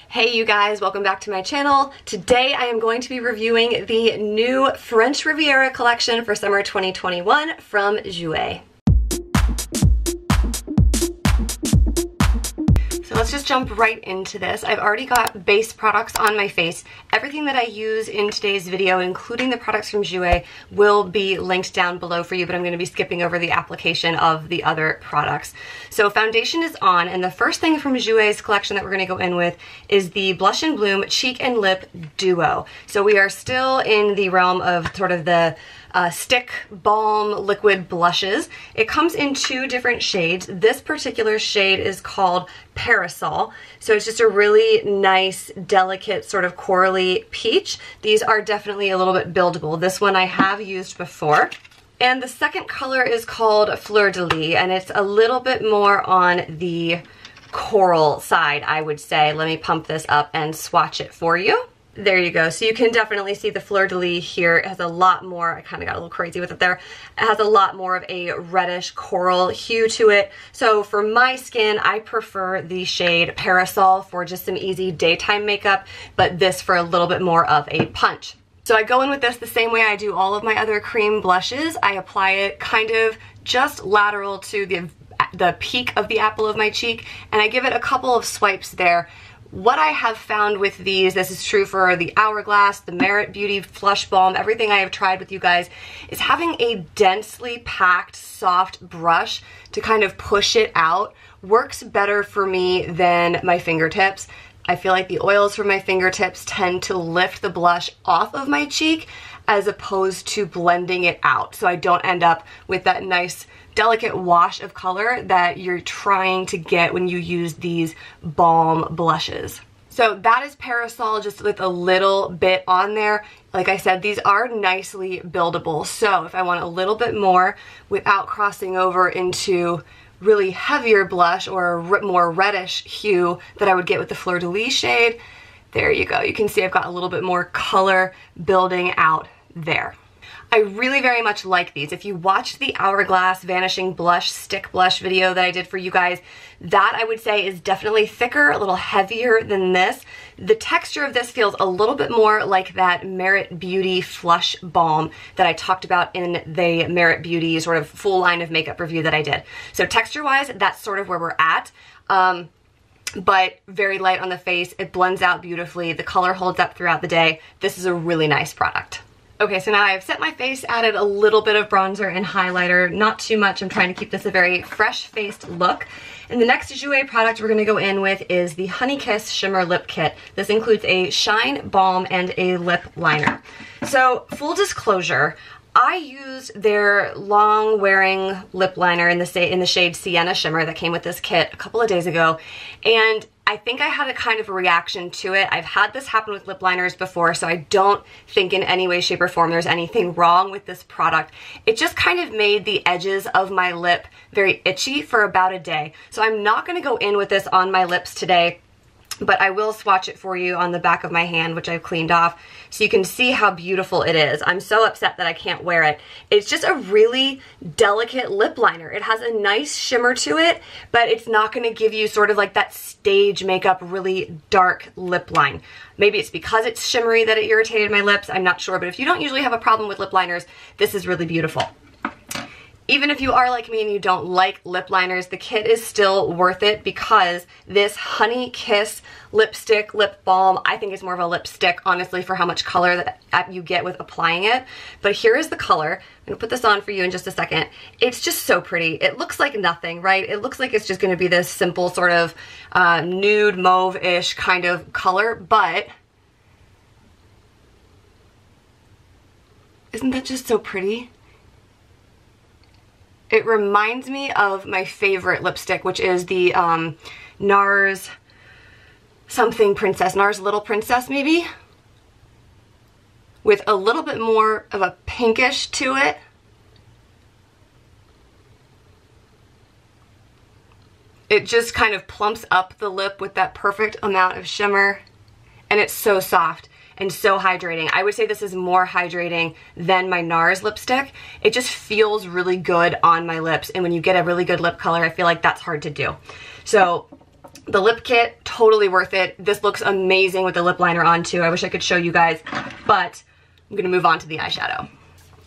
Hey you guys, welcome back to my channel. Today I am going to be reviewing the new French Riviera collection for summer 2021 from Jouer. So let's just jump right into this. I've already got base products on my face. Everything that I use in today's video, including the products from Jouer, will be linked down below for you, but I'm going to be skipping over the application of the other products. So foundation is on, and the first thing from Jouer's collection that we're going to go in with is the Blush and Bloom Cheek and Lip Duo. So we are still in the realm of sort of the stick balm liquid blushes. It comes in two different shades. This particular shade is called Parasol. So it's just a really nice, delicate sort of corally peach. These are definitely a little bit buildable. This one I have used before. And the second color is called Fleur de Lis, and it's a little bit more on the coral side, I would say. Let me pump this up and swatch it for you. There you go. So you can definitely see the Fleur de Lis here. It has a lot more, I kind of got a little crazy with it there. It has a lot more of a reddish coral hue to it. So for my skin, I prefer the shade Parasol for just some easy daytime makeup, but this for a little bit more of a punch. So I go in with this the same way I do all of my other cream blushes. I apply it kind of just lateral to the peak of the apple of my cheek, and I give it a couple of swipes there. What I have found with these, this is true for the Hourglass, the Merit Beauty Flush Balm, everything I have tried with you guys, is having a densely packed, soft brush to kind of push it out works better for me than my fingertips. I feel like the oils from my fingertips tend to lift the blush off of my cheek as opposed to blending it out, so I don't end up with that nice delicate wash of color that you're trying to get when you use these balm blushes. So that is Parasol, just with a little bit on there. Like I said, these are nicely buildable, so if I want a little bit more without crossing over into really heavier blush or a more reddish hue that I would get with the Fleur de Lis shade, there you go. You can see I've got a little bit more color building out there. I really very much like these. If you watched the Hourglass Vanishing Blush Stick Blush video that I did for you guys, that I would say is definitely thicker, a little heavier than this. The texture of this feels a little bit more like that Merit Beauty Flush Balm that I talked about in the Merit Beauty sort of full line of makeup review that I did. So texture-wise, that's sort of where we're at. But very light on the face. It blends out beautifully. The color holds up throughout the day. This is a really nice product. Okay, so now I've set my face, added a little bit of bronzer and highlighter, not too much. I'm trying to keep this a very fresh-faced look. And the next Jouer product we're going to go in with is the Honey Kiss Shimmer Lip Kit. This includes a shine, balm, and a lip liner. So, full disclosure, I used their long-wearing lip liner in the shade Sienna Shimmer that came with this kit a couple of days ago, and I think I had a kind of a reaction to it. I've had this happen with lip liners before, so I don't think in any way, shape, or form there's anything wrong with this product. It just kind of made the edges of my lip very itchy for about a day. So I'm not going to go in with this on my lips today, but I will swatch it for you on the back of my hand, which I've cleaned off, so you can see how beautiful it is. I'm so upset that I can't wear it. It's just a really delicate lip liner. It has a nice shimmer to it, but it's not going to give you sort of like that stage makeup, really dark lip line. Maybe it's because it's shimmery that it irritated my lips, I'm not sure, but if you don't usually have a problem with lip liners, this is really beautiful. Even if you are like me and you don't like lip liners, the kit is still worth it because this Honey Kiss lipstick, lip balm, I think is more of a lipstick, honestly, for how much color that you get with applying it. But here is the color. I'm going to put this on for you in just a second. It's just so pretty. It looks like nothing, right? It looks like it's just going to be this simple sort of nude mauve-ish kind of color, but isn't that just so pretty? It reminds me of my favorite lipstick, which is the NARS something princess, NARS Little Princess maybe, with a little bit more of a pinkish to it. It just kind of plumps up the lip with that perfect amount of shimmer, and it's so soft and so hydrating. I would say this is more hydrating than my NARS lipstick. It just feels really good on my lips, and when you get a really good lip color, I feel like that's hard to do. So The lip kit, totally worth it. This looks amazing with the lip liner on too. I wish I could show you guys, but I'm gonna move on to the eyeshadow.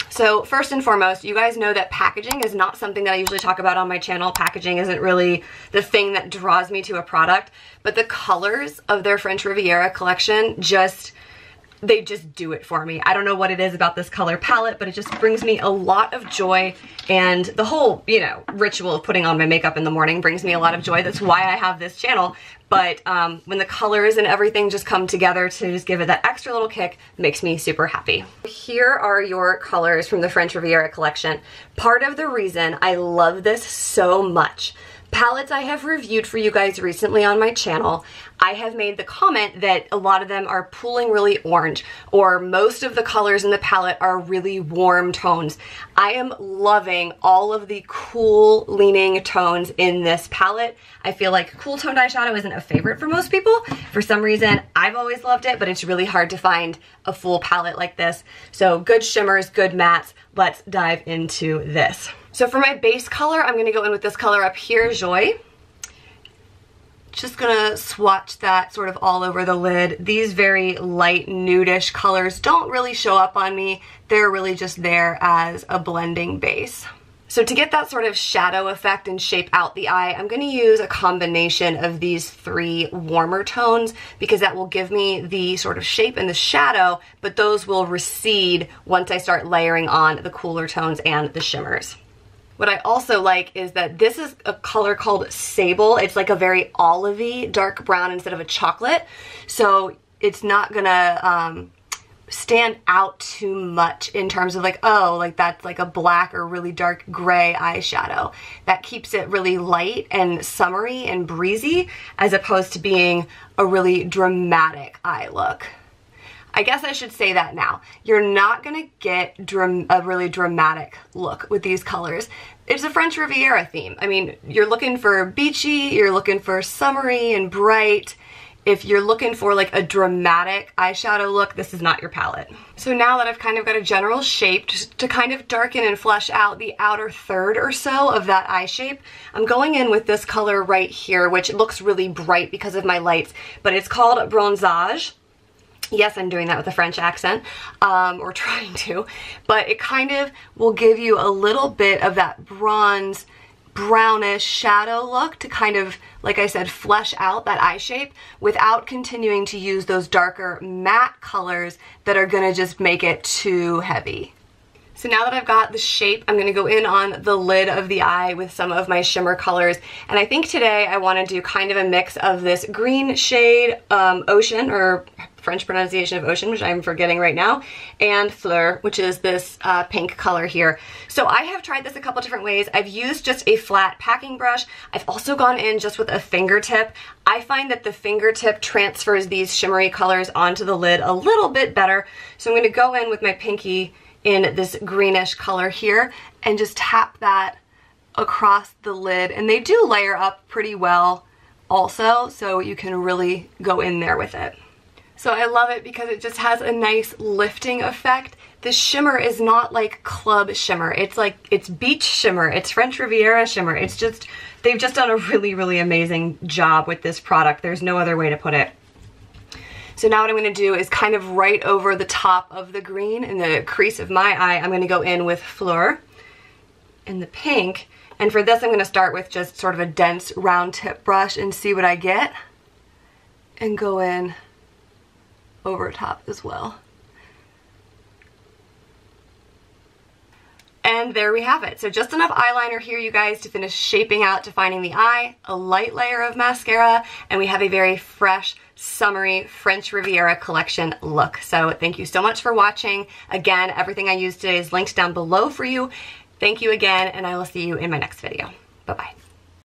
So first and foremost, you guys know that packaging is not something that I usually talk about on my channel. Packaging isn't really the thing that draws me to a product, but the colors of their French Riviera collection they just do it for me. I don't know what it is about this color palette, but it just brings me a lot of joy, and the whole, you know, ritual of putting on my makeup in the morning brings me a lot of joy. That's why I have this channel. But when the colors and everything just come together to just give it that extra little kick, makes me super happy. Here are your colors from the French Riviera collection. Part of the reason I love this so much, palettes I have reviewed for you guys recently on my channel, I have made the comment that a lot of them are pooling really orange, or most of the colors in the palette are really warm tones. I am loving all of the cool leaning tones in this palette. I feel like cool toned eyeshadow isn't a favorite for most people. For some reason, I've always loved it, but it's really hard to find a full palette like this. So good shimmers, good mattes. Let's dive into this. So for my base color, I'm gonna go in with this color up here, Jouer. Just gonna swatch that sort of all over the lid. These very light nudish colors don't really show up on me. They're really just there as a blending base. So to get that sort of shadow effect and shape out the eye, I'm gonna use a combination of these three warmer tones, because that will give me the sort of shape and the shadow, but those will recede once I start layering on the cooler tones and the shimmers. What I also like is that this is a color called Sable. It's like a very olivey dark brown instead of a chocolate. So it's not gonna stand out too much in terms of like, oh, like that's like a black or really dark gray eyeshadow. That keeps it really light and summery and breezy, as opposed to being a really dramatic eye look. I guess I should say that now. You're not gonna get a really dramatic look with these colors. It's a French Riviera theme. I mean, you're looking for beachy, you're looking for summery and bright. If you're looking for like a dramatic eyeshadow look, this is not your palette. So now that I've kind of got a general shape, just to kind of darken and flesh out the outer third or so of that eye shape, I'm going in with this color right here, which looks really bright because of my lights, but it's called Bronzage. Yes, I'm doing that with a French accent, or trying to, but it kind of will give you a little bit of that bronze, brownish shadow look to kind of, like I said, flesh out that eye shape without continuing to use those darker matte colors that are gonna just make it too heavy. So now that I've got the shape, I'm gonna go in on the lid of the eye with some of my shimmer colors. And I think today I wanna do kind of a mix of this green shade, Ocean, or French pronunciation of ocean, which I'm forgetting right now, and Fleur, which is this pink color here. So I have tried this a couple different ways. I've used just a flat packing brush. I've also gone in just with a fingertip. I find that the fingertip transfers these shimmery colors onto the lid a little bit better. So I'm gonna go in with my pinky in this greenish color here and just tap that across the lid. And they do layer up pretty well also, so you can really go in there with it. So I love it because it just has a nice lifting effect. The shimmer is not like club shimmer. It's like, it's beach shimmer. It's French Riviera shimmer. It's just, they've just done a really, really amazing job with this product. There's no other way to put it. So now what I'm gonna do is kind of right over the top of the green in the crease of my eye, I'm gonna go in with Fleur in the pink. And for this, I'm gonna start with just sort of a dense round tip brush and see what I get. And go in over top as well. And there we have it. So just enough eyeliner here, you guys, to finish shaping out, defining the eye, a light layer of mascara, and we have a very fresh, summery French Riviera collection look. So thank you so much for watching. Again, everything I used today is linked down below for you. Thank you again, and I will see you in my next video. Bye-bye.